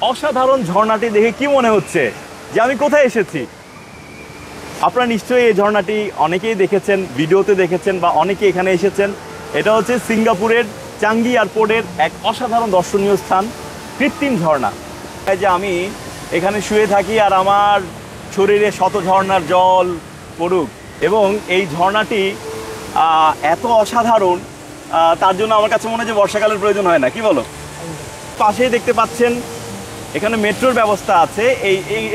অসাধারণ ঝর্ণাটি দেখে কি মনে হচ্ছে যে আমি কোথায় এসেছি? আপনারা নিশ্চয়ই এই ঝর্ণাটি অনেকেই দেখেছেন, ভিডিওতে দেখেছেন বা অনেকে এখানে এসেছেন। এটা হচ্ছে সিঙ্গাপুরের চাঙ্গি এয়ারপোর্টের এক অসাধারণ দর্শনীয় স্থান, কৃত্রিম ঝর্ণা। এই যে আমি এখানে শুয়ে থাকি আর আমার শরীরে শত ঝর্ণার জল পড়ুক, এবং এই ঝর্ণাটি এত অসাধারণ, তার জন্য আমার কাছে মনে হয় যে বর্ষাকালের প্রয়োজন হয় না, কি বলো? পাশেই দেখতে পাচ্ছেন এখানে মেট্রোর ব্যবস্থা আছে।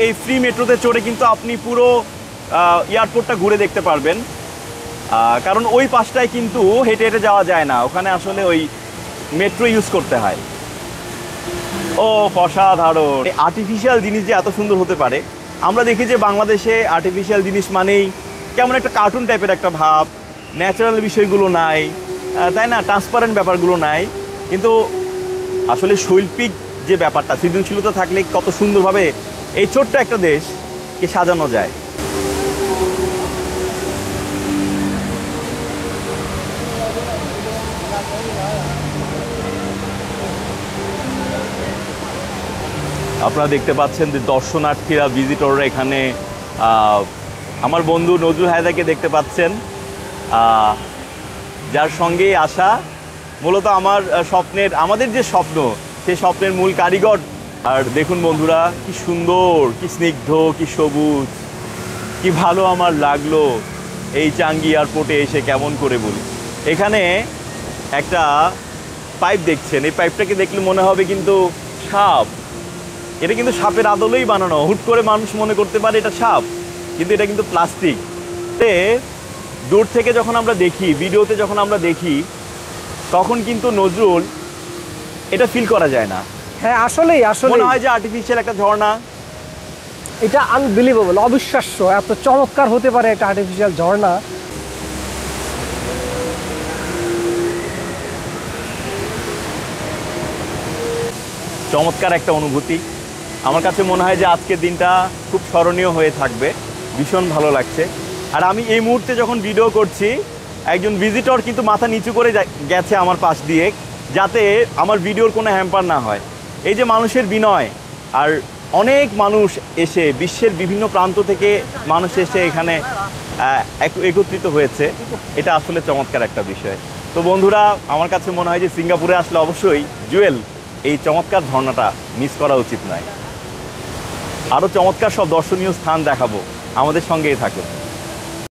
এই ফ্রি মেট্রোতে চড়ে কিন্তু আপনি পুরো এয়ারপোর্টটা ঘুরে দেখতে পারবেন, কারণ ওই পাশটায় কিন্তু হেঁটে হেঁটে যাওয়া যায় না, ওখানে আসলে ওই মেট্রো ইউজ করতে হয়। ও অসাধারণ! আর্টিফিশিয়াল জিনিস যে এত সুন্দর হতে পারে। আমরা দেখি যে বাংলাদেশে আর্টিফিশিয়াল জিনিস মানেই কেমন একটা কার্টুন টাইপের একটা ভাব, ন্যাচারাল বিষয়গুলো নাই, তাই না? ট্রান্সপারেন্ট ব্যাপারগুলো নাই। কিন্তু আসলে শৈল্পিক যে ব্যাপারটা, সৃজনশীলতা থাকলে কত সুন্দরভাবে এই ছোট্ট একটা দেশকে সাজানো যায়। আপনারা দেখতে পাচ্ছেন যে দর্শনার্থীরা, ভিজিটররা এখানে, আমার বন্ধু নজরুল হায়দারকে দেখতে পাচ্ছেন, যার সঙ্গেই আসা মূলত আমাদের যে স্বপ্ন, সেই স্বপ্নের মূল কারিগর। আর দেখুন বন্ধুরা, কি সুন্দর, কি স্নিগ্ধ, কি সবুজ, কি ভালো আমার লাগলো এই চাঙ্গি এয়ারপোর্টে এসে। কেমন করে বলি, এখানে একটা পাইপ দেখছেন, এই পাইপটাকে দেখলে মনে হবে কিন্তু সাপ। এটা কিন্তু সাপের আদলেই বানানো। হুট করে মানুষ মনে করতে পারে এটা সাপ, কিন্তু এটা কিন্তু প্লাস্টিক। দূর থেকে যখন আমরা দেখি, ভিডিওতে যখন আমরা দেখি, তখন কিন্তু নজরুল এটা ফিল করা যায় না। হ্যাঁ, আসলেই মনে হয় যে আর্টিফিশিয়াল একটা ঝর্ণা। এটা আনবিলিভেবল, অবিশ্বাস্য, এত চমৎকার হতে পারে একটা আর্টিফিশিয়াল ঝর্ণা। চমৎকার একটা অনুভূতি। আমার কাছে মনে হয় যে আজকের দিনটা খুব স্মরণীয় হয়ে থাকবে। ভীষণ ভালো লাগছে। আর আমি এই মুহূর্তে যখন ভিডিও করছি, একজন ভিজিটর কিন্তু মাথা নিচু করে গেছে আমার পাশ দিয়ে, যাতে আমার ভিডিওর কোনো হ্যাম্পার না হয়। এই যে মানুষের বিনয়, আর অনেক মানুষ এসে, বিশ্বের বিভিন্ন প্রান্ত থেকে মানুষ এসে এখানে একত্রিত হয়েছে, এটা আসলে চমৎকার একটা বিষয়। তো বন্ধুরা, আমার কাছে মনে হয় যে সিঙ্গাপুরে আসলে অবশ্যই জুয়েল এই চমৎকার ঝর্ণাটা মিস করা উচিত নয়। আরও চমৎকার সব দর্শনীয় স্থান দেখাবো, আমাদের সঙ্গেই থাকুন।